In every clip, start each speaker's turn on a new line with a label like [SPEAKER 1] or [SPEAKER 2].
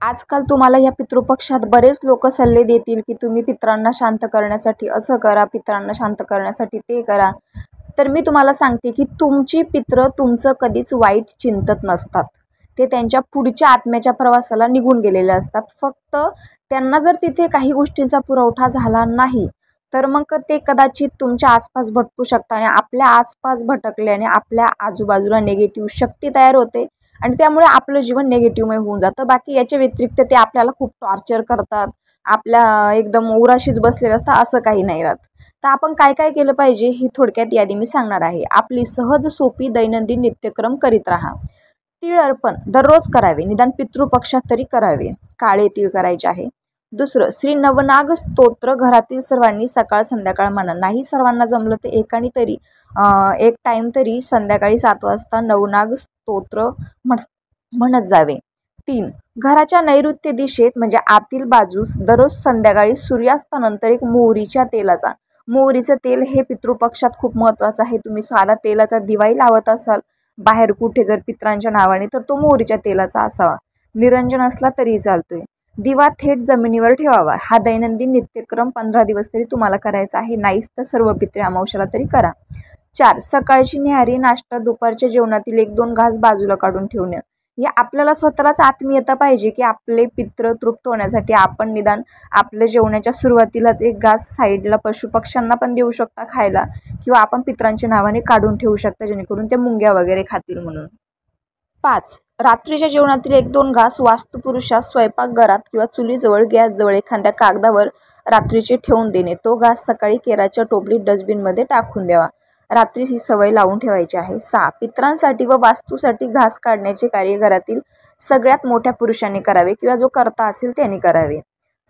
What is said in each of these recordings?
[SPEAKER 1] आजकाल तुम्हाला या पितृपक्षात बरेच लोक सल्ले देतील की तुम्ही पितरांना शांत करण्यासाठी असं करा, पितरांना शांत करण्यासाठी ते करा. तर मी तुम्हाला सांगते की तुमची पित्र तुमचं कधीच वाईट चिंतत नसतात. ते त्यांच्या पुढच्या आत्म्याच्या प्रवासाला निघून गेलेले असतात. फक्त त्यांना जर तिथे काही गोष्टींचा पुरवठा झाला नाही तर मग ते कदाचित तुमच्या आसपास भटकू शकतात आणि आपल्या आसपास भटकल्याने आपल्या आजूबाजूला निगेटिव्ह शक्ती तयार होते आणि त्यामुळे आपलं जीवन निगेटिव्हमय होऊन जातं. बाकी याच्या व्यतिरिक्त ते आपल्याला खूप टॉर्चर करतात, आपल्या एकदम उराशीच बसलेलं असतं, असं काही नाही राहत. तर आपण काय काय केलं पाहिजे ही थोडक्यात यादी मी सांगणार आहे. आपली सहज सोपी दैनंदिन नित्यक्रम करीत राहा. तीळ अर्पण दररोज करावे, निदान पितृपक्षात तरी करावे. काळे तीळ करायचे आहे. दुसरं, श्री नवनाग स्तोत्र घरातील सर्वांनी सकाळ संध्याकाळ म्हणा. नाही सर्वांना जमलं तर एकाने तरी एक टाईम तरी संध्याकाळी 7 वाजता नवनाग स्तोत्र म्हणत जावे. 3, घराच्या नैऋत्य दिशेत म्हणजे आतील बाजूस दररोज संध्याकाळी सूर्यास्तानंतर एक मोहरीचं तेल हे पितृपक्षात खूप महत्त्वाचं आहे. तुम्ही साधा तेलाचा दिवाही लावत असाल बाहेर कुठे जर पितरांच्या नावाने तर तो मोहरीच्या तेलाचा असावा. निरंजन असला तरी चालतोय. दिवा थेट जमिनीवर ठेवावा. हा दैनंदिन नित्यक्रम 15 दिवस तरी तुम्हाला करायचा आहे. नाहीच तर सर्व पितृ अमावस्येला तरी करा. 4, सकाळची न्याहारी नाश्ता दुपारच्या जेवणातील 1-2 घास बाजूला काढून ठेवणे. हे आपल्याला स्वतःलाच आत्मीयता पाहिजे की आपले पितृ तृप्त होण्यासाठी आपण निदान आपल्या जेवणाच्या सुरुवातीलाच 1 घास साईडला पशुपक्ष्यांना पण देऊ शकता खायला, किंवा आपण पितरांच्या नावाने काढून ठेवू शकता जेणेकरून त्या मुंग्या वगैरे खातील म्हणून. 5, रात्रीच्या जेवणातील 1-2 घास वास्तुपुरुषास स्वयंपाकघरात किंवा चुलीजवळ गॅसजवळ एखाद्या कागदावर रात्रीचे ठेवून देणे. तो घास सकाळी केराच्या टोपलीत डस्टबिनमध्ये टाकून द्यावा. रात्री ही सवय लावून ठेवायची आहे. 6, पितरांसाठी व वास्तूसाठी घास काढण्याचे कार्य घरातील सगळ्यात मोठ्या पुरुषांनी करावे किंवा जो करता असेल त्याने करावे.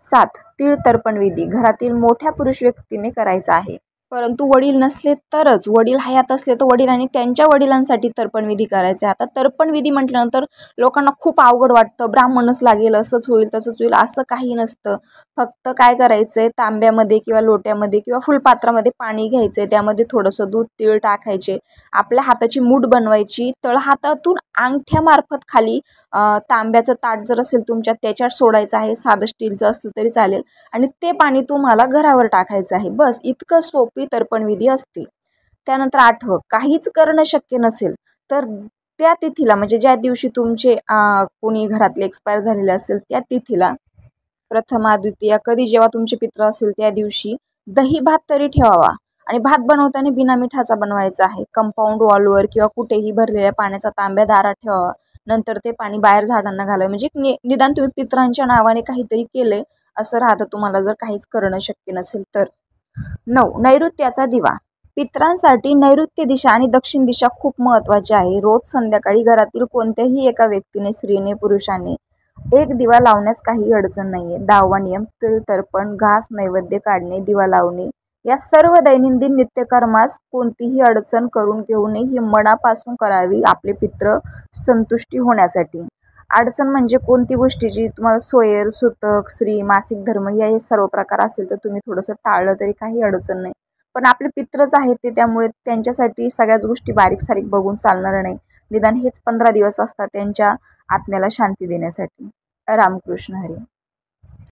[SPEAKER 1] 7, तीळ तर्पण विधी घरातील मोठ्या पुरुष व्यक्तीने करायचा आहे. परंतु वडील नसले तरच, वडील हयात असले तर वडील आणि त्यांच्या वडिलांसाठी तर्पणविधी करायचे. आता तर्पणविधी म्हटल्यानंतर लोकांना खूप अवघड वाटतं, ब्राह्मणच लागेल, असंच होईल तसंच होईल, असं काही नसतं. फक्त काय करायचं आहे, तांब्यामध्ये किंवा लोट्यामध्ये किंवा फुलपात्रामध्ये पाणी घ्यायचं आहे, त्यामध्ये थोडंसं दूध तीळ टाकायचे, आपल्या हाताची मूठ बनवायची, तळहातातून अंगठ्यामार्फत खाली तांब्याचं ताट जर असेल तुमच्यात त्याच्यात सोडायचं आहे, साधं स्टीलचं असलं तरी चालेल, आणि ते पाणी तुम्हाला घरावर टाकायचं आहे. बस इतकं सोपी तर्पणविधी असते. त्यानंतर 8, काहीच करणं शक्य नसेल तर त्या तिथीला म्हणजे ज्या दिवशी तुमचे कोणी घरातले एक्सपायर झालेले असेल त्या तिथीला प्रथमा द्वितीया कधी जेव्हा तुमचे पित्र असेल त्या दिवशी दही भात तरी ठेवावा. आणि भात बनवताना बिना मिठाचा बनवायचा आहे. कंपाऊंड वॉलवर किंवा कुठेही भरलेल्या पाण्याचा तांब्या दारात ठेवावा. नंतर ते पाणी बाहेर झाडांना घालावं. म्हणजे निदान तुम्ही पितरांच्या नावाने काहीतरी केलंय असं राहतं तुम्हाला जर काहीच करणं शक्य नसेल तर. 9, नैऋत्याचा दिवा. पितरांसाठी नैऋत्य दिशा आणि दक्षिण दिशा खूप महत्त्वाची आहे. रोज संध्याकाळी घरातील कोणत्याही एका व्यक्तीने, स्त्रीने, पुरुषाने एक दिवा लावण्यास काही अडचण नाही आहे. 10वा नियम, तीळ तर्पण, घास नैवेद्य काढणे, दिवा लावणे या सर्व दैनंदिन नित्यकर्मास कोणतीही अडचण करून घेऊ नये. ही मनापासून करावी आपले पित्र संतुष्टी होण्यासाठी. अडचण म्हणजे कोणती गोष्टीची तुम्हाला सोयर, सुतक, स्त्री, मासिक धर्म या हे सर्व प्रकार असेल तर तुम्ही थोडंसं टाळलं तरी काही अडचण नाही. पण आपले पित्रच आहेत ते, त्यामुळे त्यांच्यासाठी सगळ्याच गोष्टी बारीक सारीक बघून चालणार नाही. निदान हेच 15 दिवस असतात त्यांच्या आत्म्याला शांती देण्यासाठी. रामकृष्ण हरी.